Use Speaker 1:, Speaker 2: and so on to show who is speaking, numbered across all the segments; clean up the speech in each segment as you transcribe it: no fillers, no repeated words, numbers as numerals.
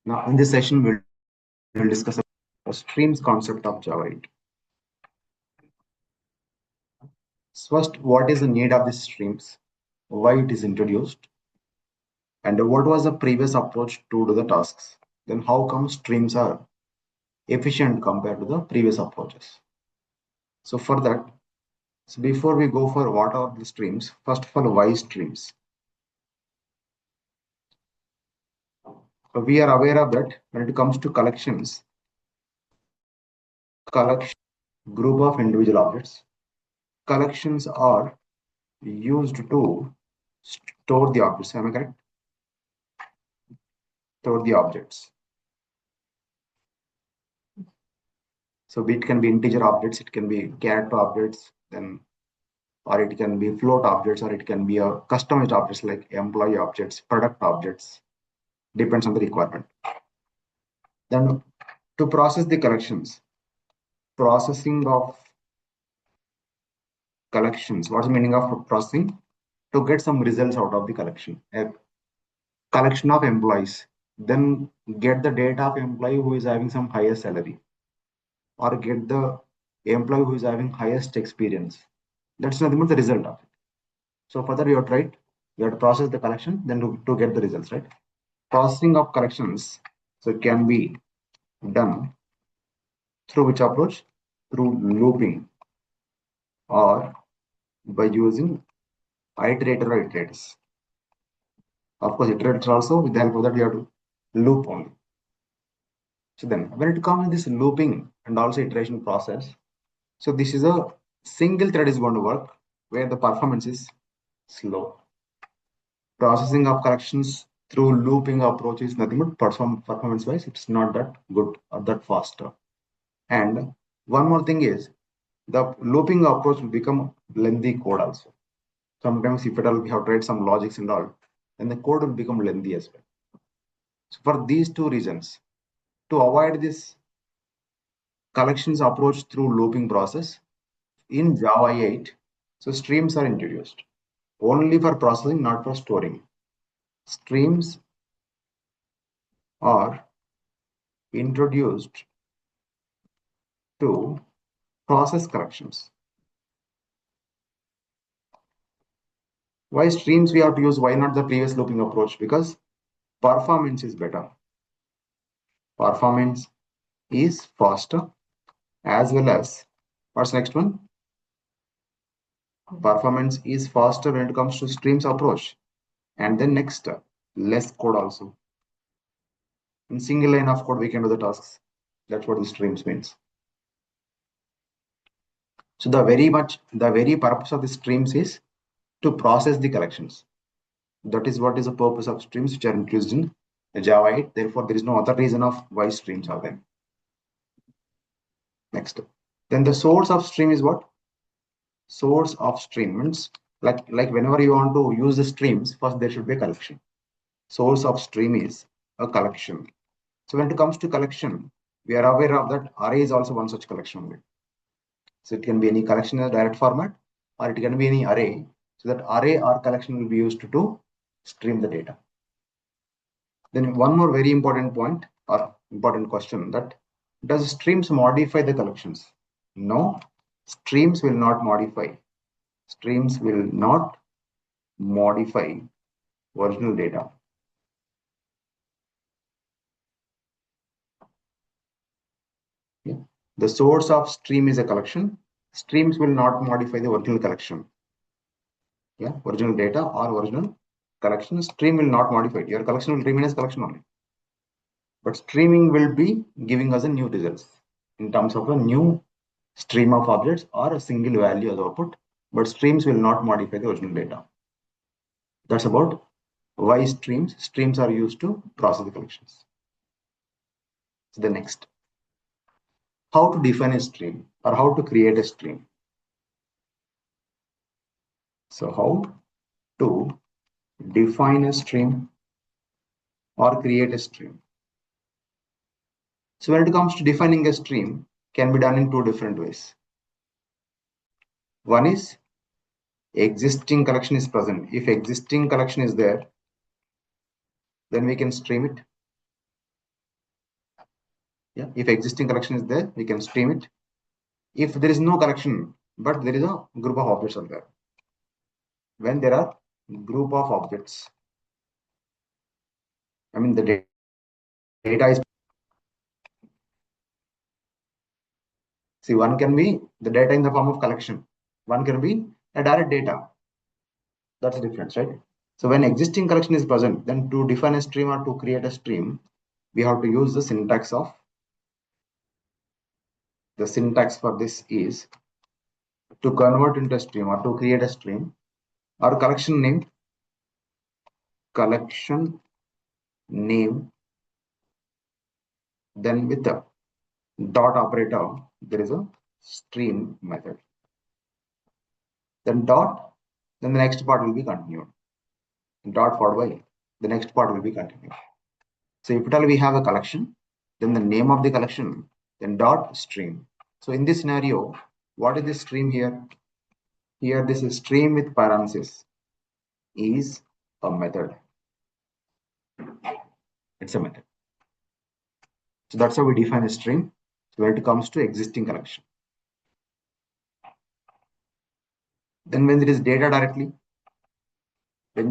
Speaker 1: Now, in this session, we'll discuss a streams concept of Java 8. First, what is the need of these streams? Why it is introduced? And what was the previous approach to do the tasks? Then how come streams are efficient compared to the previous approaches? So for that, before we go for what are the streams, first of all, why streams? So we are aware of that when it comes to collections, collection group of individual objects. Collections are used to store the objects. Am I correct? Store the objects. So it can be integer objects, it can be character objects, then or it can be float objects, or it can be a customized objects like employee objects, product objects. Depends on the requirement. Then to process the collections, processing of collections. What's the meaning of processing? To get some results out of the collection. A collection of employees, then get the data of employee who is having some higher salary, or get the employee who is having highest experience. That's nothing but the result of it. So for that, you have to write, you have to process the collection, then to get the results, right? Processing of collections, so it can be done through which approach? Through looping or by using iterator or iterators. Of course, iterators also, with the help of that, you have to loop only. So then when it comes to this looping and also iteration process, so this is a single thread is going to work where the performance is slow. Processing of collections through looping approach is nothing but performance wise, it's not that good or that faster. And one more thing is the looping approach will become lengthy code also. Sometimes if at all we have tried some logics and all, then the code will become lengthy as well. So for these two reasons, to avoid this collections approach through looping process in Java 8, so streams are introduced only for processing, not for storing. Streams are introduced to process collections. Why streams we have to use? Why not the previous looping approach? Because performance is better. Performance is faster, as well as what's next one? Performance is faster when it comes to streams approach. And then next, less code also. In single line of code, we can do the tasks. That's what the streams means. So the very purpose of the streams is to process the collections. That is what is the purpose of streams which are introduced in Java 8. Therefore, there is no other reason of why streams are there. Next. Then the source of stream is what? Source of stream means like whenever you want to use the streams, first there should be a collection. Source of stream is a collection. So when it comes to collection, we are aware of that array is also one such collection only. So it can be any collection in a direct format, or it can be any array. So that array or collection will be used to stream the data. Then one more very important point or important question, that does streams modify the collections? No, streams will not modify. Streams will not modify original data. Yeah. The source of stream is a collection. Streams will not modify the original collection. Yeah, original data or original collection. Stream will not modify it. Your collection will remain as collection only. But streaming will be giving us a new results in terms of a new stream of objects or a single value as output. But streams will not modify the original data. That's about why streams. Streams are used to process the collections. So the next, how to define a stream or how to create a stream. So how to define a stream or create a stream. So when it comes to defining a stream, can be done in two different ways. One is existing collection is present. If existing collection is there, then we can stream it. Yeah, if existing collection is there, we can stream it. If there is no collection, but there is a group of objects are there. When there are group of objects, I mean the data is, see, one can be the data in the form of collection. One can be a direct data. That's the difference, right? So when existing collection is present, then to define a stream or to create a stream, we have to use the syntax of, the syntax for this is to convert into a stream or to create a stream, or collection name, then with the dot operator, there is a stream method. Then dot, then the next part will be continued. Dot followed by the next part will be continued. So if at all we have a collection, then the name of the collection, then dot stream. So in this scenario, what is the stream here? Here this is stream with parenthesis is a method. It's a method. So that's how we define a stream when it comes to existing collection. Then when there is data directly, then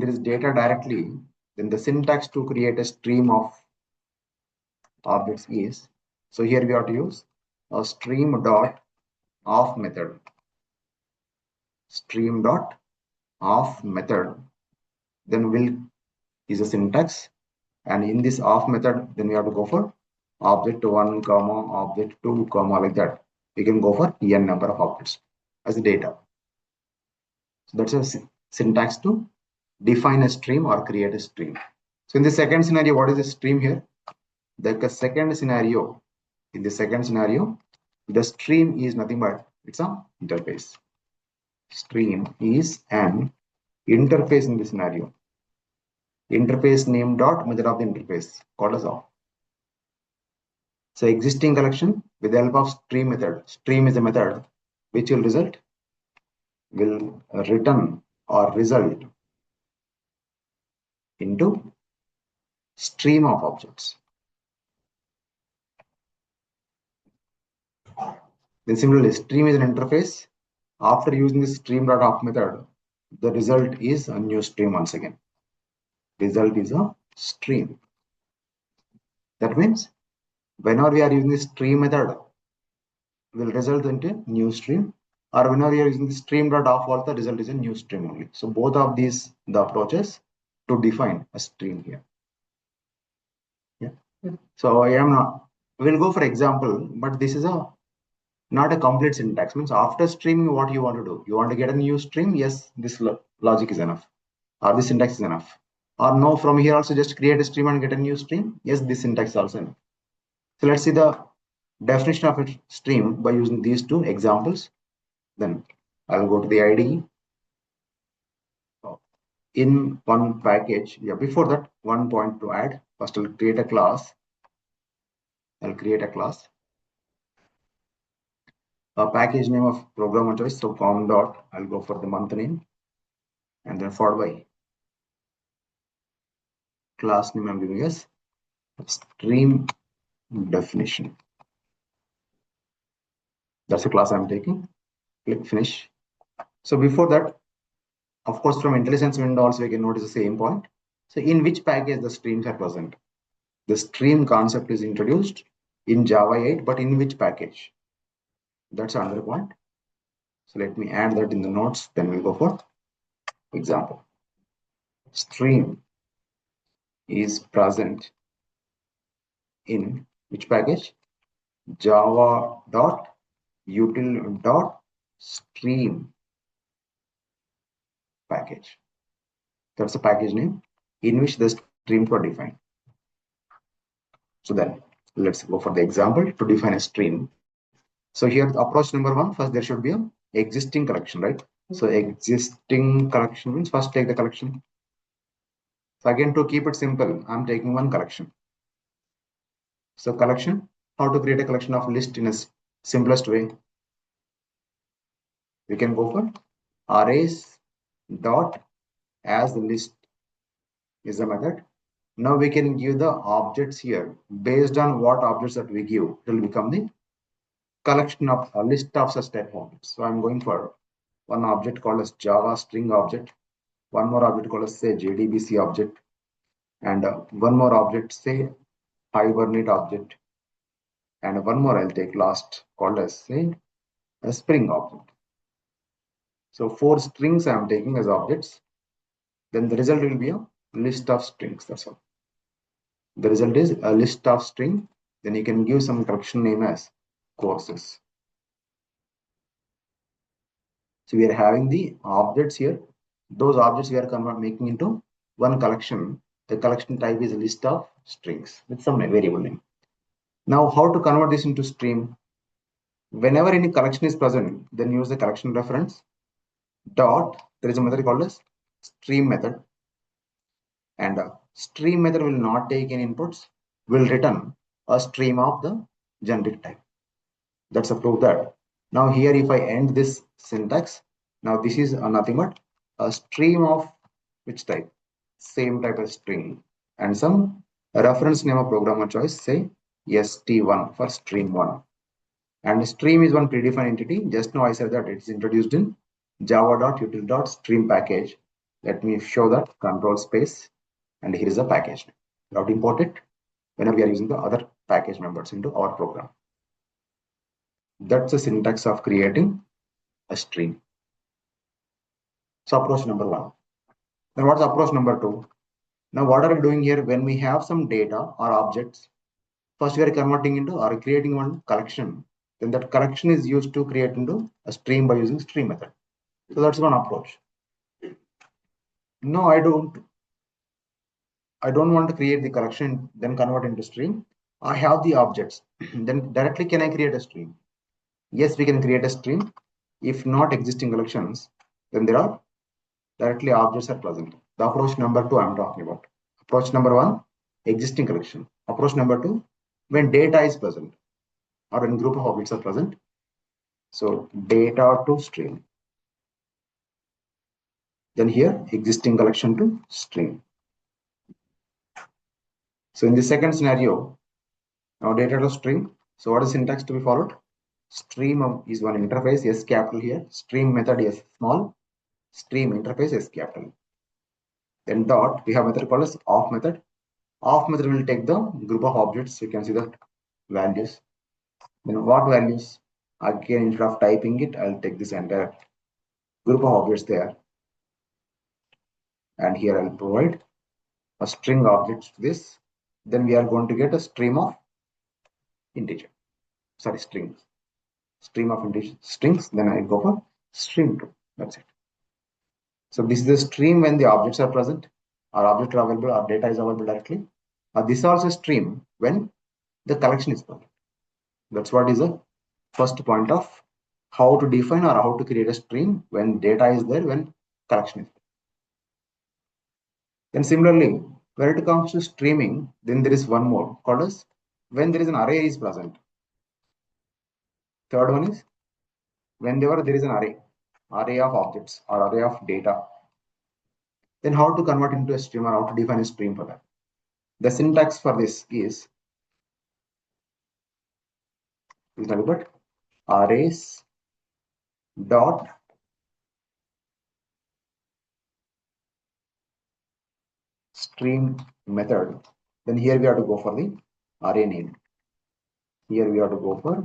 Speaker 1: the syntax to create a stream of objects is, so here we have to use a stream dot of method. Stream dot of method, then will is a syntax, and in this of method, then we have to go for object 1 comma object 2 comma, like that. We can go for n number of objects as data. So that's a syntax to define a stream or create a stream. So in the second scenario, what is the stream here? The second scenario, in the second scenario, the stream is nothing but it's a interface. Stream is an interface in this scenario. Interface name dot method of the interface called as off. So existing collection with the help of stream method. Stream is a method which will return or result into stream of objects. Then similarly, stream is an interface. After using the stream.off method, the result is a new stream once again. Result is a stream. That means whenever we are using the stream method, will result into new stream, or whenever we are using the stream.off, also the result is a new stream only. So both of these the approaches to define a stream here. Yeah. So I am not. We'll go for example, but this is a not a complete syntax. Means after streaming, what you want to do? You want to get a new stream? Yes, this logic is enough, or this syntax is enough. Or no, from here also just create a stream and get a new stream? Yes, this syntax is also enough. So let's see the definition of a stream by using these two examples. Then I'll go to the IDE. In one package, yeah, before that, one point to add. First, I'll create a class. A package name of program choice. So com dot, I'll go for the month name, and then followed by class name I'm giving as stream definition. That's the class I'm taking. Click finish. So before that, of course, from IntelliSense window also we can notice the same point. So in which package the streams are present? The stream concept is introduced in Java 8, but in which package? That's another point. So let me add that in the notes, then we'll go for example. Stream is present in which package? Java.util.stream package. That's the package name in which the streams were defined. So then let's go for the example to define a stream. So here approach number one, first there should be a existing collection, right? So existing collection means first take the collection. So again, to keep it simple, I'm taking one collection. So collection, how to create a collection of list in a simplest way? We can go for arrays dot as the list is the method. Now we can give the objects here. Based on what objects that we give, it will become the collection of a list of such type of objects. So I'm going for one object called as Java string object, one more object called as say JDBC object, and one more object say Hibernate object, and one more I'll take last called as say a Spring object. So 4 strings I'm taking as objects. Then the result will be a list of strings. That's all. The result is a list of string. Then you can give some collection name as courses. So we are having the objects here. Those objects we are making into one collection. The collection type is a list of strings with some variable name. Now, how to convert this into stream? Whenever any collection is present, then use the collection reference dot. There is a method called as stream method, and stream method will not take any inputs. Will return a stream of the generic type. That's a proof that. Now here, if I end this syntax, now this is nothing but a stream of which type? Same type as string, and some reference name of programmer choice, say st1 for stream1. And stream is one predefined entity. Just now I said that it's introduced in java.util.stream package. Let me show that control space, and here is the package. Not import it whenever we are using the other package members into our program. That's the syntax of creating a stream. So approach number 1. Then what's approach number 2? Now what are we doing here? When we have some data or objects, first we are converting into or creating one collection. Then that collection is used to create into a stream by using stream method. So that's one approach. No, I don't want to create the collection, then convert into stream. I have the objects. Then directly can I create a stream? Yes, we can create a stream. If not existing collections, then there are directly objects are present. The approach number 2 I'm talking about. Approach number 1, existing collection. Approach number 2, when data is present or when group of objects are present. So data to stream. Then here existing collection to stream. So in the second scenario, now data to string. So what is syntax to be followed? Stream is one interface, S capital here. Stream method is small. Stream interface is capital. Then dot, we have method called as off method. Off method will take the group of objects. You can see the values. Then what values? Again, instead of typing it, I'll take this entire group of objects there. And here I'll provide a string object to this. Then we are going to get a stream of integer. Sorry, strings. Stream of integer strings. Then I go for stream 2. That's it. So this is the stream when the objects are present, or objects are available, or data is available directly. This is also a stream when the collection is present. That's what is the first point of how to define or how to create a stream when data is there, when collection is there. Then similarly, when it comes to streaming, then there is one more called as when there is an array is present. Third one is whenever there is an array of objects or array of data, then how to convert into a stream or how to define a stream for that. The syntax for this is nothing but arrays dot stream method. Then here we have to go for the array name. Here we have to go for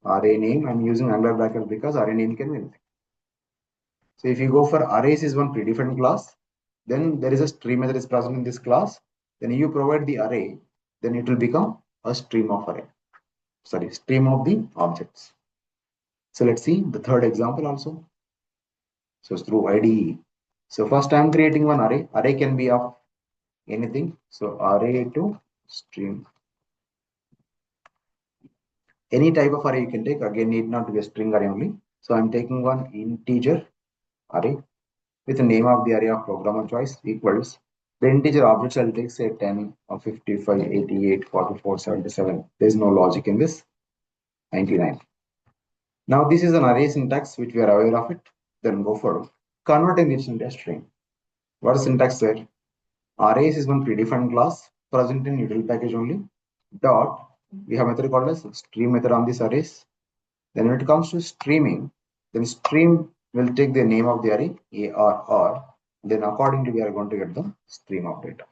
Speaker 1: array name. I'm using under bracket because array name can be anything. So if you go for arrays is one predefined class, then there is a stream method is present in this class. Then you provide the array, then it will become a stream of array. Sorry, stream of the objects. So let's see the third example also. So through IDE. So first I'm creating one array. Array can be of anything. So array to stream. Any type of array you can take. Again, need not to be a string array only. So I'm taking one integer array with the name of the array of programmer choice equals the integer objects. I'll take say 10 or 55, 88, 44, 77. There's no logic in this. 99. Now this is an array syntax which we are aware of it. Then go for converting this into a string. What is syntax there? Arrays is one predefined class present in util package only. Dot, we have method called as stream method on this arrays. Then when it comes to streaming, then stream will take the name of the array, ARR. Then accordingly, we are going to get the stream of data.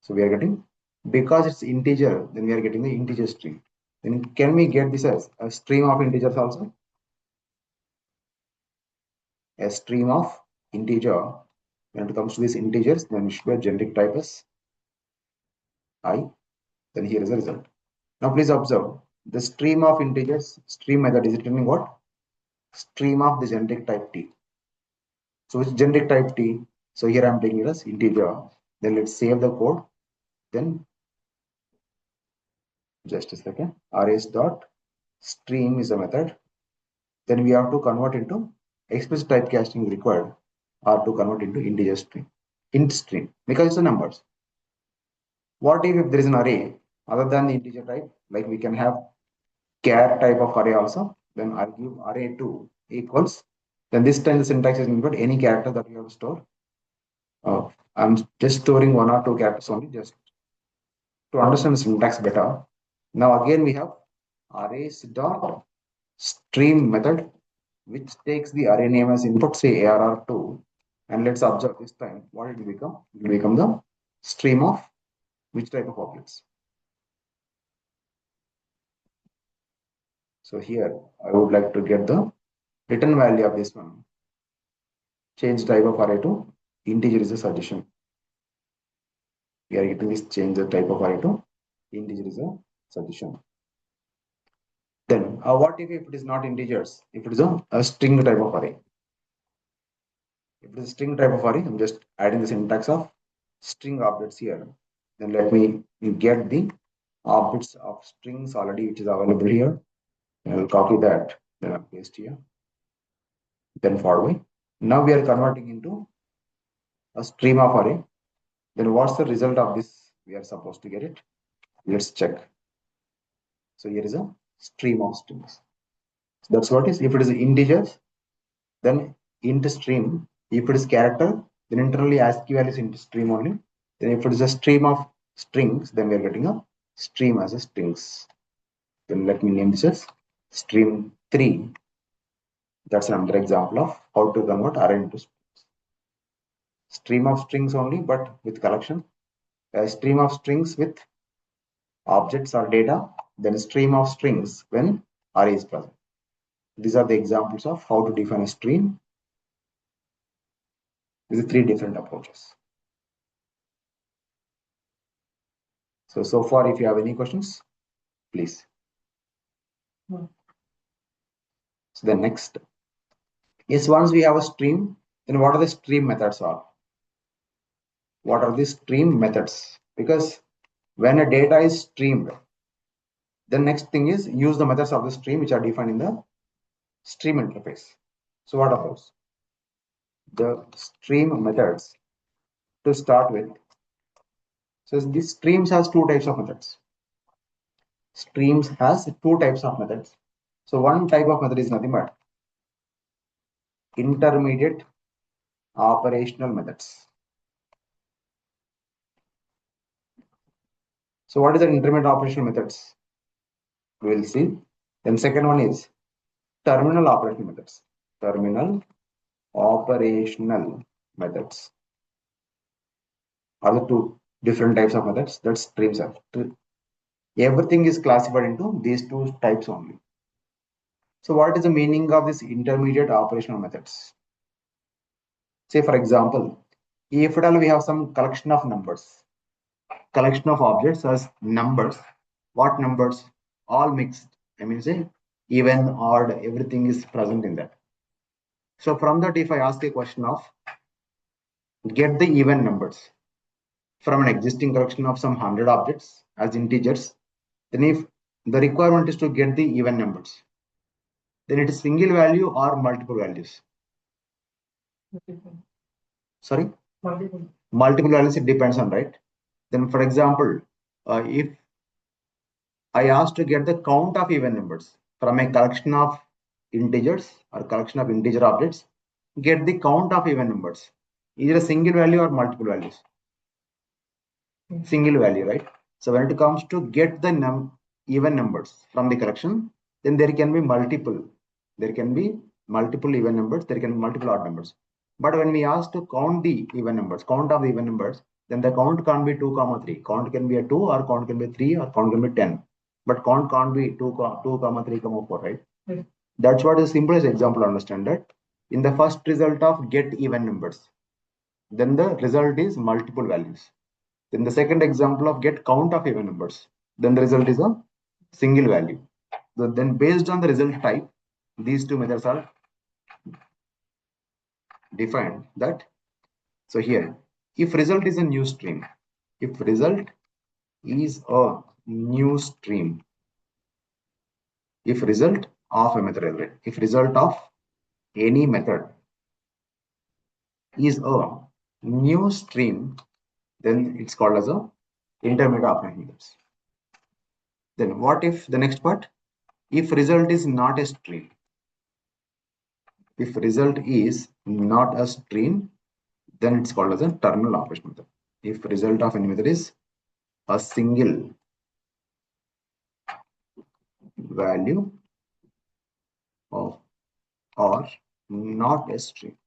Speaker 1: So we are getting, because it's integer, then we are getting the integer stream. Then can we get this as a stream of integers also? A stream of integer. When it comes to these integers, then it should be a generic type as I. Then here is the result. Now please observe the stream of integers, stream method is returning what? Stream of the generic type T. So it's generic type T. So here I'm taking it as integer. Then let's save the code. Then just a second. Arrays dot stream is a method. Then we have to convert into explicit typecasting required, or to convert into integer stream, int stream, because it's the numbers. What if there is an array other than the integer type? Like we can have char type of array also. Then I'll give array2 equals. Then this time the syntax is input any character that you have to store. I'm just storing one or two characters only, just to understand the syntax better. Now again we have arrays dot stream method, which takes the array name as input, say ARR2, and let's observe this time what it will become. It will become the stream of which type of objects. So here I would like to get the return value of this one. Change type of array to integer is a suggestion. We are getting this change the type of array to integer is a suggestion. Then what if it is not integers? If it is a string type of array. If it is a string type of array, I'm just adding the syntax of string objects here. Then let me get the objects of strings already, which is available here. I'll copy that, then I'll paste here. Then for away. Now we are converting into a stream of array. Then what's the result of this? We are supposed to get it. Let's check. So here is a stream of strings. So that's what is. If it is integers, then int stream. If it is character, then internally ASCII value is int stream only. Then if it is a stream of strings, then we are getting a stream as a strings. Then let me name this as stream 3. That's another example of how to convert array into strings. Stream of strings only, but with collection. A stream of strings with objects or data, then a stream of strings when array is present. These are the examples of how to define a stream. These are 3 different approaches. So far, if you have any questions, please. So the next is, once we have a stream, then what are the stream methods are? What are the stream methods? Because when a data is streamed, the next thing is use the methods of the stream which are defined in the stream interface. So what are those? The stream methods to start with. So this streams has 2 types of methods. Streams has 2 types of methods. So one type of method is nothing but intermediate operational methods. So what is the intermediate operational methods? We will see. Then second one is terminal operational methods. Terminal operational methods are the 2 different types of methods that streams have. Everything is classified into these 2 types only. So what is the meaning of this intermediate operational methods? Say for example, if at all we have some collection of numbers, collection of objects as numbers. What numbers? All mixed. I mean, say even, odd, everything is present in that. So from that, if I ask a question of get the even numbers from an existing collection of some 100 objects as integers, then if the requirement is to get the even numbers, then it is single value or multiple values. Sorry? Multiple values, it depends on, right? Then for example, if I ask to get the count of even numbers from a collection of integers or collection of integer objects, get the count of even numbers. Is it a single value or multiple values? Single value, right? So when it comes to get the even numbers from the collection, then there can be multiple. There can be multiple even numbers. There can be multiple odd numbers. But when we ask to count the even numbers, count of the even numbers, then the count can't be 2 comma 3. Count can be a 2, or count can be 3, or count can be 10. But count can't be 2 comma 3 comma 4, right? Right. That's what is the simplest example to understand that. In the first result of get even numbers, then the result is multiple values. Then the second example of get count of even numbers, then the result is a single value. So then based on the result type, these two methods are defined that. So here, if result is a new stream, if result is a new stream, if result of a method, if result of any method is a new stream, then it's called as a intermediate operation methods. Then what if the next part? If result is not a stream, if result is not a stream, then it's called as a terminal operation method. If result of any method is a single value of or not a stream,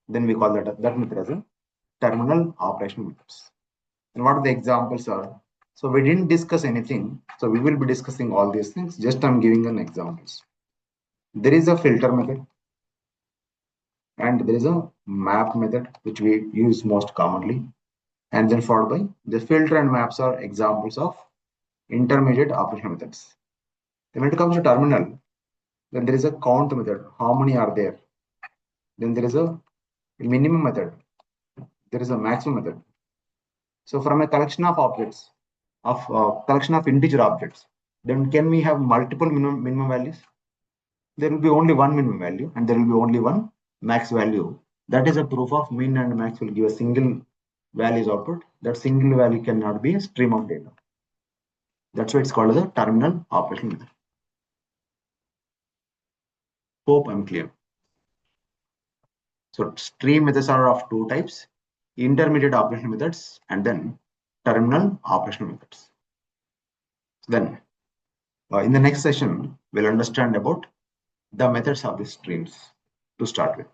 Speaker 1: then we call that method as a terminal operation methods. And what are the examples are? So we didn't discuss anything. So we will be discussing all these things. Just I'm giving an examples. There is a filter method, and there is a map method which we use most commonly, and then followed by the filter and maps are examples of intermediate operation methods. Then when it comes to terminal, then there is a count method. How many are there? Then there is a minimum method. There is a maximum method. So from a collection of objects, of collection of integer objects, then can we have multiple minimum values? There will be only one minimum value, and there will be only one max value. That is a proof of min and max will give a single values output. That single value cannot be a stream of data. That's why it's called as a terminal operation method. Hope I'm clear. So stream methods are of two types: intermediate operation methods and then terminal operation methods. Then in the next session, we'll understand about the methods of the streams to start with.